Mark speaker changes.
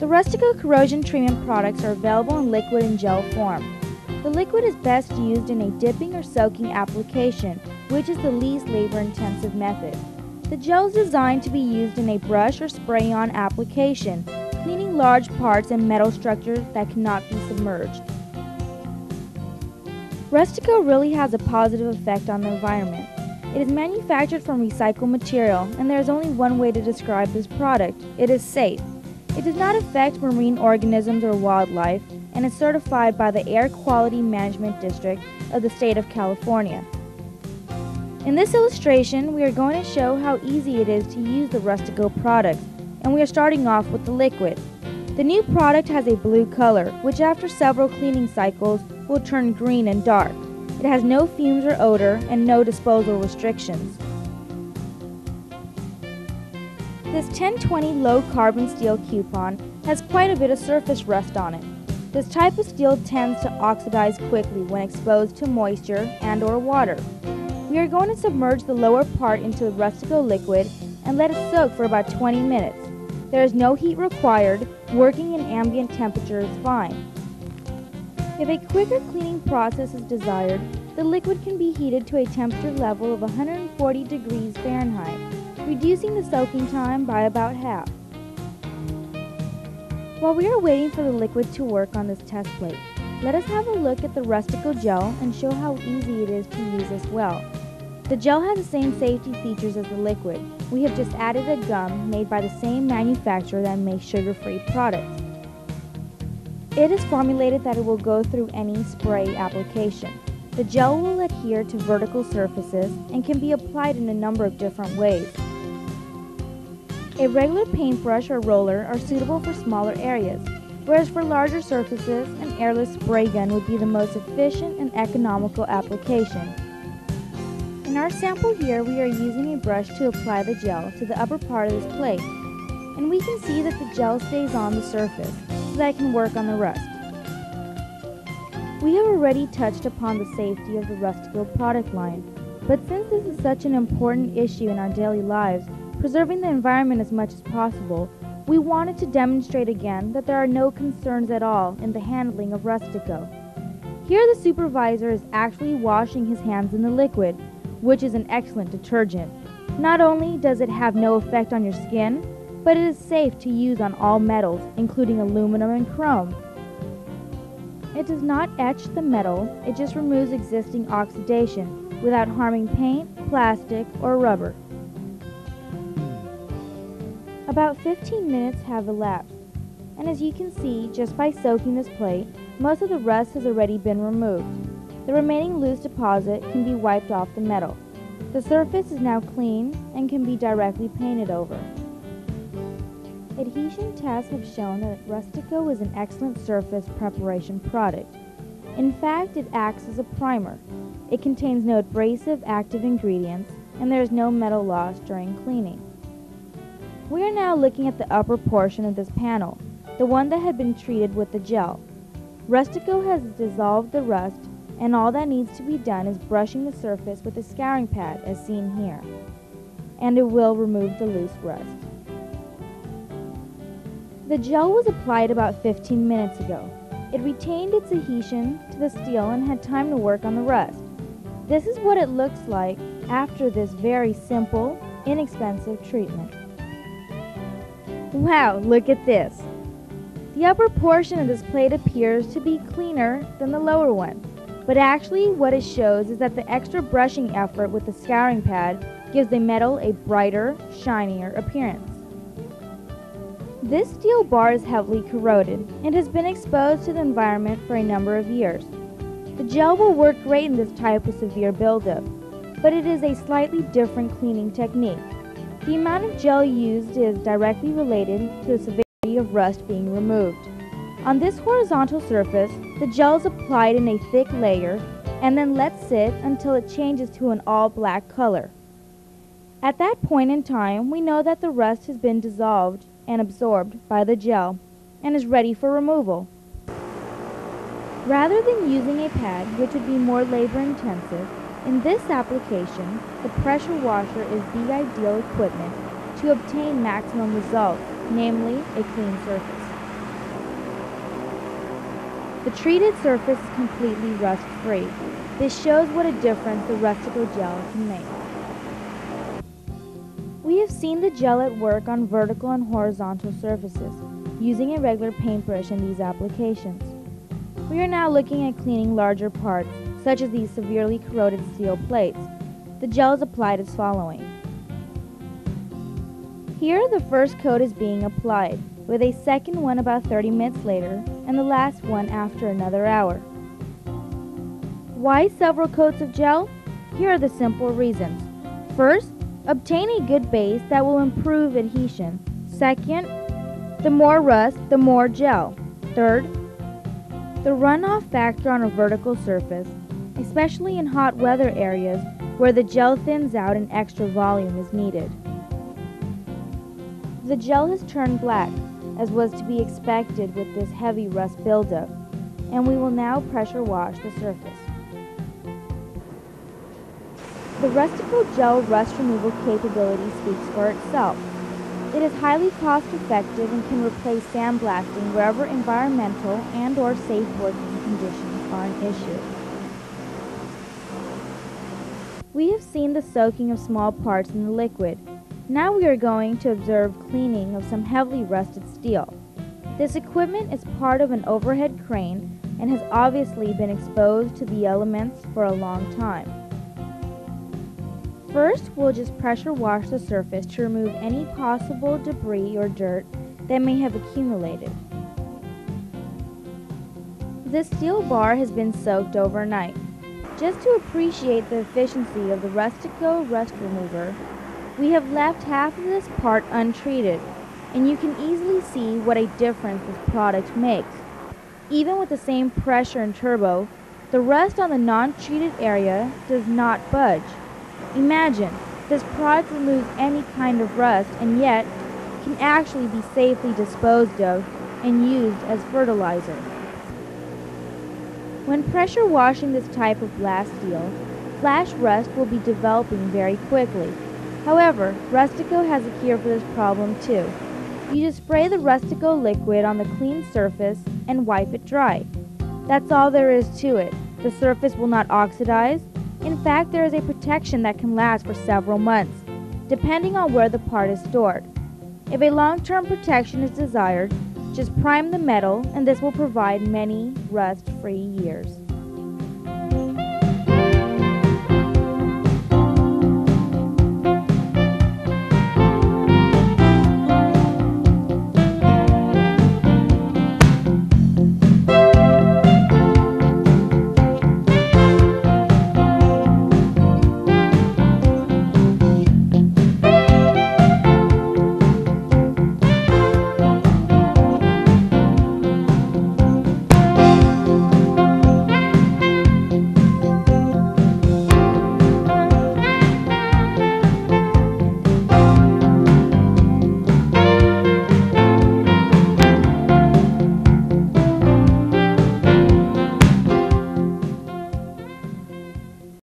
Speaker 1: Rusteco corrosion treatment products are available in liquid and gel form. The liquid is best used in a dipping or soaking application, which is the least labor-intensive method. The gel is designed to be used in a brush or spray-on application, cleaning large parts and metal structures that cannot be submerged. Rusteco really has a positive effect on the environment. It is manufactured from recycled material, and there is only one way to describe this product. It is safe. It does not affect marine organisms or wildlife, and is certified by the Air Quality Management District of the state of California. In this illustration, we are going to show how easy it is to use the Rusteco product, and we are starting off with the liquid. The new product has a blue color, which after several cleaning cycles will turn green and dark. It has no fumes or odor and no disposal restrictions. This 1020 low carbon steel coupon has quite a bit of surface rust on it. This type of steel tends to oxidize quickly when exposed to moisture and/or water. We are going to submerge the lower part into the Rusteco liquid and let it soak for about 20 minutes. There is no heat required. Working in ambient temperature is fine. If a quicker cleaning process is desired, the liquid can be heated to a temperature level of 140 degrees Fahrenheit, reducing the soaking time by about half. While we are waiting for the liquid to work on this test plate, let us have a look at the Rusteco gel and show how easy it is to use as well. The gel has the same safety features as the liquid. We have just added a gum made by the same manufacturer that makes sugar-free products. It is formulated that it will go through any spray application. The gel will adhere to vertical surfaces and can be applied in a number of different ways. A regular paintbrush or roller are suitable for smaller areas, whereas for larger surfaces, an airless spray gun would be the most efficient and economical application. In our sample here, we are using a brush to apply the gel to the upper part of this plate, and we can see that the gel stays on the surface so that it can work on the rust. We have already touched upon the safety of the Rusteco product line, but since this is such an important issue in our daily lives, preserving the environment as much as possible, we wanted to demonstrate again that there are no concerns at all in the handling of Rusteco. Here the supervisor is actually washing his hands in the liquid, which is an excellent detergent. Not only does it have no effect on your skin, but it is safe to use on all metals, including aluminum and chrome. It does not etch the metal, it just removes existing oxidation without harming paint, plastic, or rubber. About 15 minutes have elapsed, and as you can see, just by soaking this plate, most of the rust has already been removed. The remaining loose deposit can be wiped off the metal. The surface is now clean and can be directly painted over. Adhesion tests have shown that Rusteco is an excellent surface preparation product. In fact, it acts as a primer. It contains no abrasive active ingredients, and there is no metal loss during cleaning. We are now looking at the upper portion of this panel, the one that had been treated with the gel. Rusteco has dissolved the rust, and all that needs to be done is brushing the surface with a scouring pad as seen here, and it will remove the loose rust. The gel was applied about 15 minutes ago. It retained its adhesion to the steel and had time to work on the rust. This is what it looks like after this very simple, inexpensive treatment. Wow, look at this! The upper portion of this plate appears to be cleaner than the lower one. But actually what it shows is that the extra brushing effort with the scouring pad gives the metal a brighter, shinier appearance. This steel bar is heavily corroded and has been exposed to the environment for a number of years. The gel will work great in this type of severe buildup, but it is a slightly different cleaning technique. The amount of gel used is directly related to the severity of rust being removed. On this horizontal surface, the gel is applied in a thick layer and then let sit until it changes to an all-black color. At that point in time, we know that the rust has been dissolved and absorbed by the gel and is ready for removal. Rather than using a pad, which would be more labor-intensive, in this application, the pressure washer is the ideal equipment to obtain maximum results, namely a clean surface. The treated surface is completely rust-free. This shows what a difference the Rusteco gel can make. We have seen the gel at work on vertical and horizontal surfaces, using a regular paintbrush in these applications. We are now looking at cleaning larger parts, such as these severely corroded steel plates. The gel is applied as following. Here, the first coat is being applied, with a second one about 30 minutes later, and the last one after another hour. Why several coats of gel? Here are the simple reasons. First, obtain a good base that will improve adhesion. Second, the more rust, the more gel. Third, the runoff factor on a vertical surface, especially in hot weather areas where the gel thins out and extra volume is needed. The gel has turned black, as was to be expected with this heavy rust buildup, and we will now pressure wash the surface. The Rusteco gel rust removal capability speaks for itself. It is highly cost effective and can replace sandblasting wherever environmental and/or safe working conditions are an issue. We have seen the soaking of small parts in the liquid. Now we are going to observe cleaning of some heavily rusted steel. This equipment is part of an overhead crane and has obviously been exposed to the elements for a long time. First, we'll just pressure wash the surface to remove any possible debris or dirt that may have accumulated. This steel bar has been soaked overnight. Just to appreciate the efficiency of the Rusteco rust remover, we have left half of this part untreated, and you can easily see what a difference this product makes. Even with the same pressure and turbo, the rust on the non-treated area does not budge. Imagine, this product removes any kind of rust and yet can actually be safely disposed of and used as fertilizer. When pressure washing this type of blast steel, flash rust will be developing very quickly. However, Rusteco has a cure for this problem too. You just spray the Rusteco liquid on the clean surface and wipe it dry. That's all there is to it. The surface will not oxidize. In fact, there is a protection that can last for several months, depending on where the part is stored. If a long-term protection is desired, just prime the metal and this will provide many rust-free years.